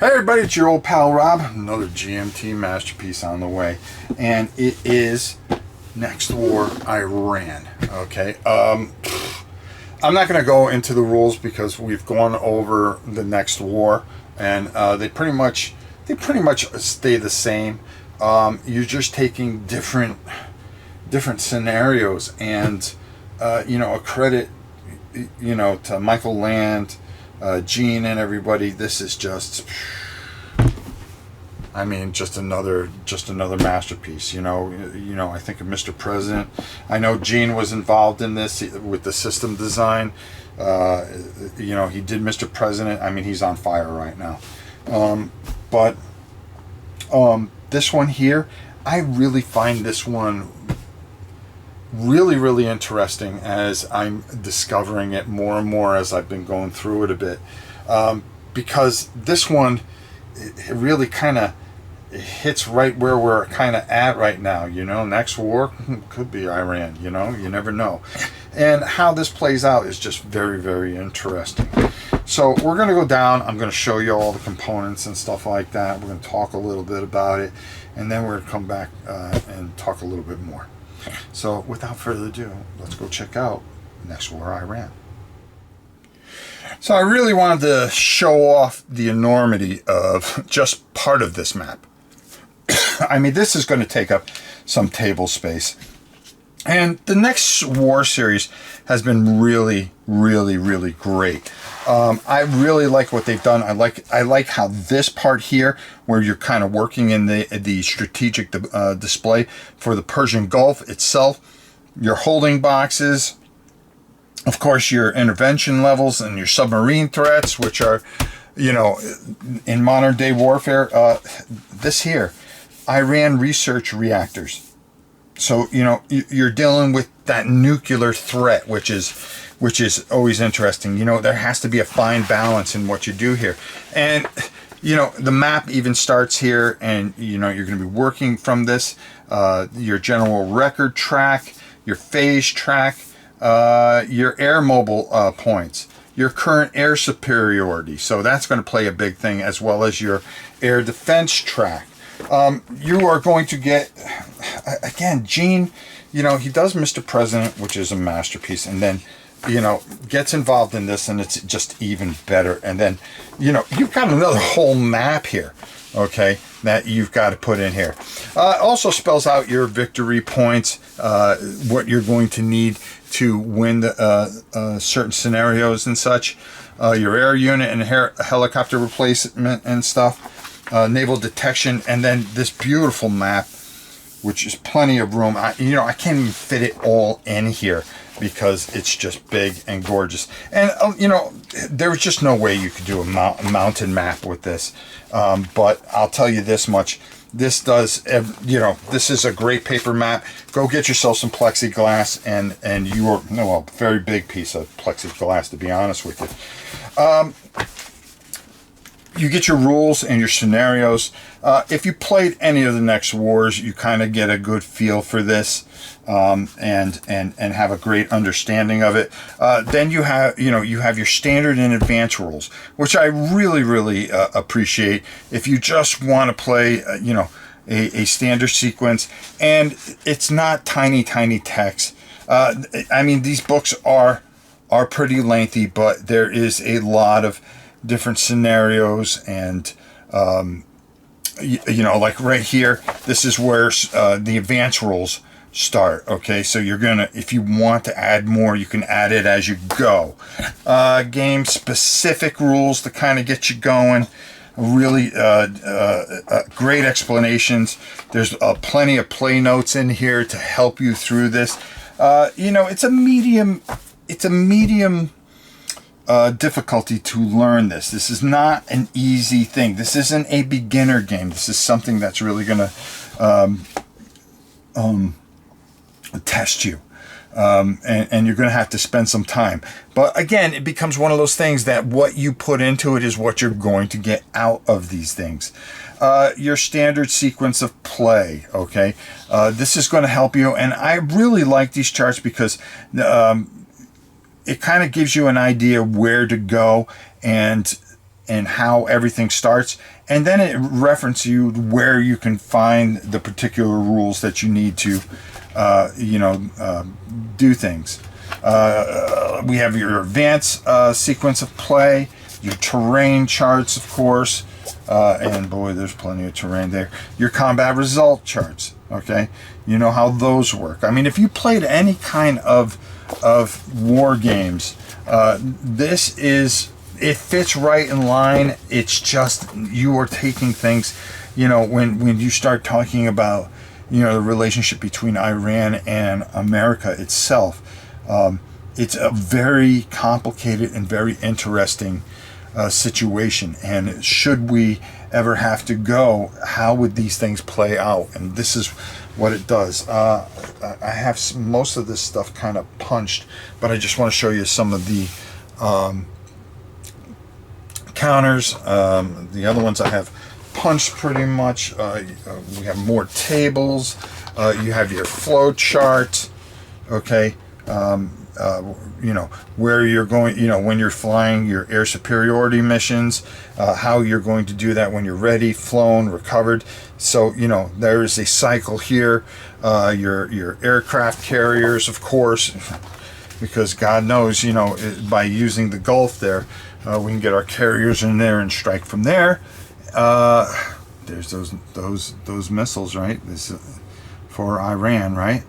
Hey everybody, it's your old pal Rob. Another GMT masterpiece on the way, and it is Next War Iran. Okay, I'm not going to go into the rules because we've gone over the Next War, and they pretty much stay the same. You're just taking different scenarios, and a credit to Michael Land, Gene, and everybody. This is just, I mean, just another masterpiece. I think of Mr. President. I know Gene was involved in this with the system design. He did Mr. President. I mean, he's on fire right now. But this one here, I really find this one really interesting as I'm discovering it more and more as I've been going through it a bit, because this one, it really kind of hits right where we're kind of at right now. Next war could be Iran. You never know, and how this plays out is just very interesting. So we're going to go down. I'm going to show you all the components and stuff like that. We're going to talk a little bit about it, and then we're going to come back and talk a little bit more. So without further ado, let's go check out Next War Iran. So I really wanted to show off the enormity of just part of this map. I mean, this is going to take up some table space. And the Next War series has been really great. I really like what they've done. I like how this part here, where you're kind of working in the strategic display for the Persian Gulf itself, your holding boxes, of course your intervention levels and your submarine threats, which are, in modern day warfare, this here, Iran research reactors. So, you're dealing with that nuclear threat, which is always interesting. There has to be a fine balance in what you do here. And, the map even starts here, and, you're going to be working from this, your general record track, your phase track, your air mobile points, your current air superiority. So that's going to play a big thing, as well as your air defense track. You are going to get, again, Gene, he does Mr. President, which is a masterpiece, and then, gets involved in this, and it's just even better. And then, you've got another whole map here, okay, that you've got to put in here. Also spells out your victory points, what you're going to need to win the certain scenarios and such, your air unit and helicopter replacement and stuff. Naval detection, and then this beautiful map, which is plenty of room. I can't even fit it all in here because it's just big and gorgeous. And there was just no way you could do a mountain map with this. But I'll tell you this much: this does. This is a great paper map. Go get yourself some plexiglass, and very big piece of plexiglass, to be honest with you. You get your rules and your scenarios. If you played any of the Next Wars, you kind of get a good feel for this, and have a great understanding of it. Then you have your standard and advanced rules, which I really appreciate. If you just want to play, a standard sequence, and it's not tiny text. I mean, these books are pretty lengthy, but there is a lot of different scenarios, and like right here, this is where the advanced rules start. Okay, so you're gonna, if you want to add more, you can add it as you go. Game specific rules to kind of get you going. Really great explanations. There's plenty of play notes in here to help you through this. It's a medium difficulty to learn this. This is not an easy thing. This isn't a beginner game. This is something that's really going to test you, and you're going to have to spend some time. But again, it becomes one of those things that what you put into it is what you're going to get out of these things. Your standard sequence of play, okay? This is going to help you, and I really like these charts because it kind of gives you an idea where to go, and and how everything starts, and then it references you where you can find the particular rules that you need to do things. We have your advanced sequence of play, your terrain charts, of course, and boy, there's plenty of terrain there. Your combat result charts, okay? You know how those work. I mean, if you played any kind of war games, it fits right in line. It's just you are taking things, when you start talking about, the relationship between Iran and America itself. It's a very complicated and very interesting situation, and should we ever have to go, how would these things play out? And this is what it does. I have most of this stuff kind of punched, but I just want to show you some of the counters. The other ones I have punched pretty much. We have more tables. You have your flow chart, okay? Where you're going, when you're flying your air superiority missions, how you're going to do that when you're ready, flown, recovered. So, there is a cycle here. Your aircraft carriers, of course, because God knows, by using the Gulf there, we can get our carriers in there and strike from there. There's those missiles, right? This for Iran, right?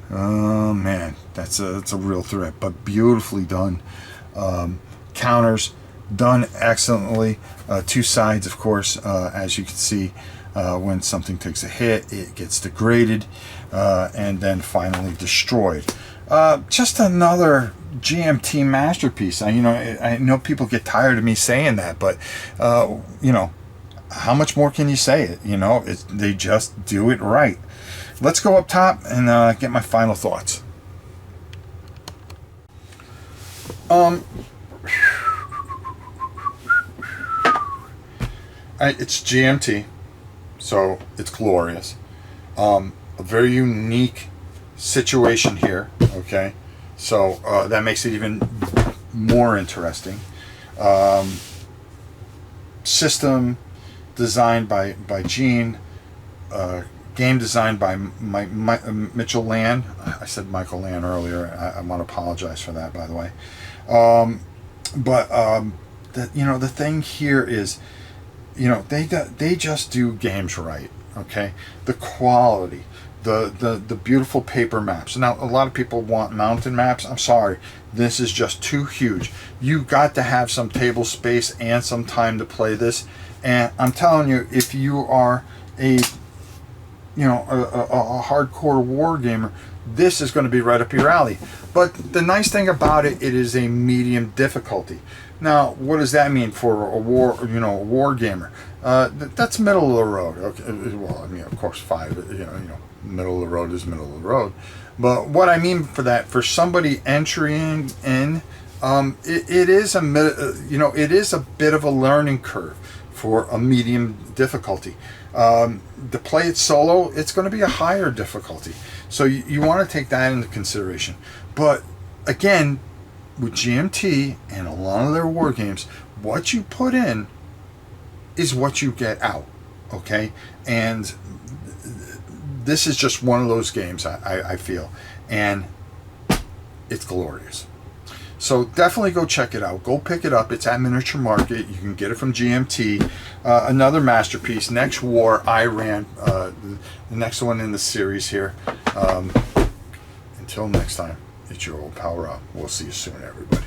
Oh man, that's a real threat, but beautifully done. Counters done excellently. Two sides, of course, as you can see, when something takes a hit, it gets degraded, and then finally destroyed. Just another GMT masterpiece. I know people get tired of me saying that, but how much more can you say it? They just do it right. Let's go up top and get my final thoughts. It's GMT, so it's glorious. A very unique situation here, okay? So that makes it even more interesting. System designed by Gene, game designed by Mitchell Land. I said Michael Land earlier. I want to apologize for that, by the way. The thing here is, they just do games right. Okay, the quality, the beautiful paper maps. Now, a lot of people want mountain maps. I'm sorry, this is just too huge. You got to have some table space and some time to play this. And I'm telling you, if you are a hardcore war gamer, this is going to be right up your alley. But the nice thing about it, it is a medium difficulty. Now, what does that mean for a war gamer? That's middle of the road. Okay, well, of course, 5. Middle of the road is middle of the road. But what I mean for that, for somebody entering in, it is a bit of a learning curve for a medium difficulty. To play it solo, it's going to be a higher difficulty. So you want to take that into consideration. But again, with GMT and a lot of their war games, what you put in is what you get out, okay? And this is just one of those games, I feel, and it's glorious. So definitely go check it out. Go pick it up. It's at Miniature Market. You can get it from GMT. Another masterpiece, Next War, Iran, the next one in the series here. Until next time, it's your old pal Rob. We'll see you soon, everybody.